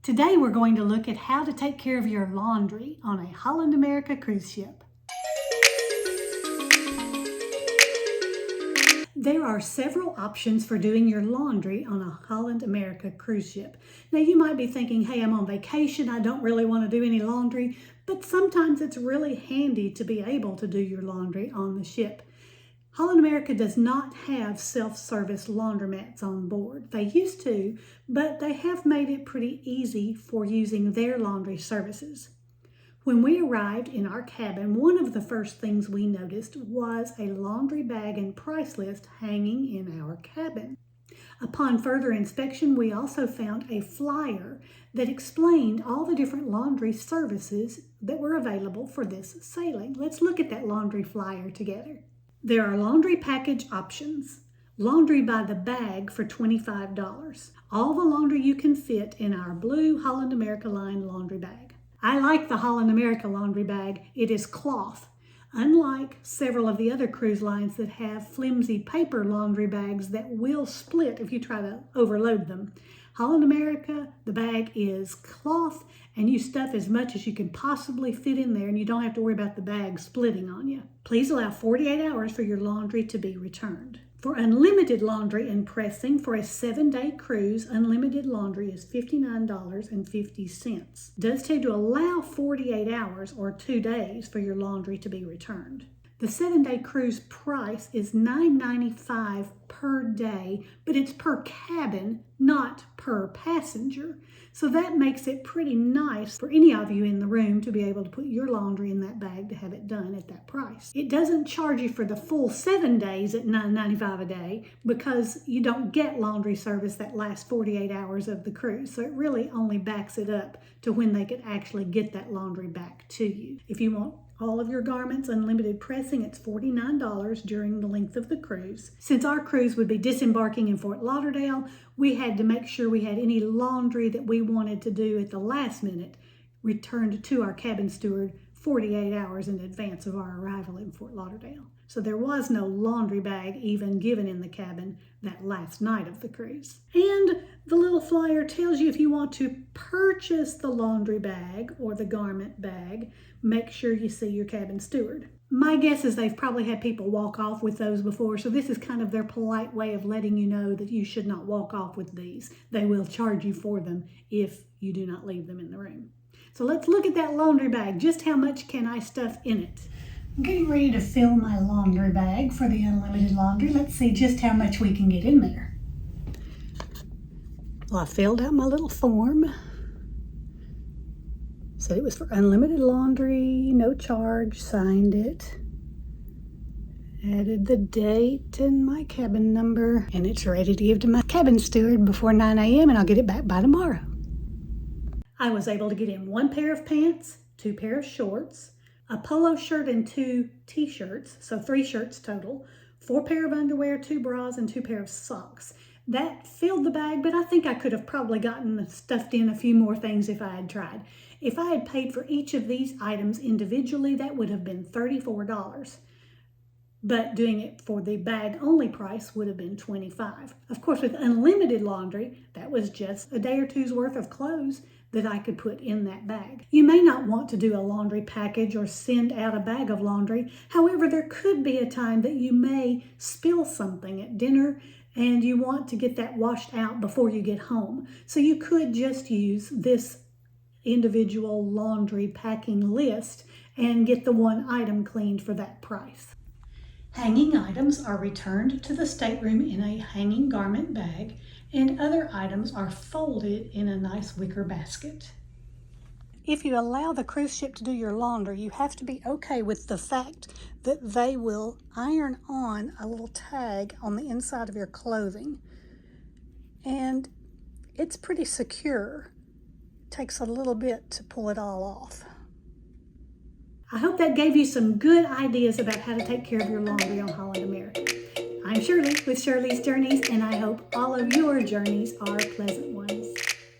Today we're going to look at how to take care of your laundry on a Holland America cruise ship. There are several options for doing your laundry on a Holland America cruise ship. Now you might be thinking, hey, I'm on vacation, I don't really want to do any laundry, but sometimes it's really handy to be able to do your laundry on the ship. Holland America does not have self-service laundromats on board. They used to, but they have made it pretty easy for using their laundry services. When we arrived in our cabin, one of the first things we noticed was a laundry bag and price list hanging in our cabin. Upon further inspection, we also found a flyer that explained all the different laundry services that were available for this sailing. Let's look at that laundry flyer together. There are laundry package options. Laundry by the bag for $25. All the laundry you can fit in our blue Holland America line laundry bag. I like the Holland America laundry bag. It is cloth. Unlike several of the other cruise lines that have flimsy paper laundry bags that will split if you try to overload them. Holland America, the bag is cloth and you stuff as much as you can possibly fit in there and you don't have to worry about the bag splitting on you. Please allow 48 hours for your laundry to be returned. For unlimited laundry and pressing for a 7-day cruise, unlimited laundry is $59.50. Does tend to allow 48 hours or 2 days for your laundry to be returned. The 7-day cruise price is $9.95 per day, but it's per cabin, not per passenger. So that makes it pretty nice for any of you in the room to be able to put your laundry in that bag to have it done at that price. It doesn't charge you for the full 7 days at $9.95 a day because you don't get laundry service that last 48 hours of the cruise. So it really only backs it up to when they could actually get that laundry back to you. If you want all of your garments, unlimited pressing, it's $49 during the length of the cruise. Since our cruise would be disembarking in Fort Lauderdale, we had to make sure we had any laundry that we wanted to do at the last minute returned to our cabin steward 48 hours in advance of our arrival in Fort Lauderdale. So there was no laundry bag even given in the cabin that last night of the cruise. And the little flyer tells you if you want to purchase the laundry bag or the garment bag, make sure you see your cabin steward. My guess is they've probably had people walk off with those before, so this is kind of their polite way of letting you know that you should not walk off with these. They will charge you for them if you do not leave them in the room. So let's look at that laundry bag. Just how much can I stuff in it? I'm getting ready to fill my laundry bag for the unlimited laundry. Let's see just how much we can get in there. Well, I filled out my little form. Said it was for unlimited laundry, no charge, signed it. Added the date and my cabin number, and it's ready to give to my cabin steward before 9 a.m. and I'll get it back by tomorrow. I was able to get in 1 pair of pants, 2 pair of shorts, a polo shirt and 2 t-shirts, so 3 shirts total, 4 pair of underwear, 2 bras, and 2 pair of socks. That filled the bag, but I think I could have probably stuffed in a few more things if I had tried. If I had paid for each of these items individually, that would have been $34. But doing it for the bag only price would have been $25. Of course, with unlimited laundry, that was just a day or two's worth of clothes that I could put in that bag. You may not want to do a laundry package or send out a bag of laundry. However, there could be a time that you may spill something at dinner and you want to get that washed out before you get home. So you could just use this individual laundry packing list and get the one item cleaned for that price. Hanging items are returned to the stateroom in a hanging garment bag, and other items are folded in a nice wicker basket. If you allow the cruise ship to do your laundry, you have to be okay with the fact that they will iron on a little tag on the inside of your clothing. And it's pretty secure. It takes a little bit to pull it all off. I hope that gave you some good ideas about how to take care of your laundry on Holland America. I'm Shirley with Shirley's Journeys, and I hope all of your journeys are pleasant ones.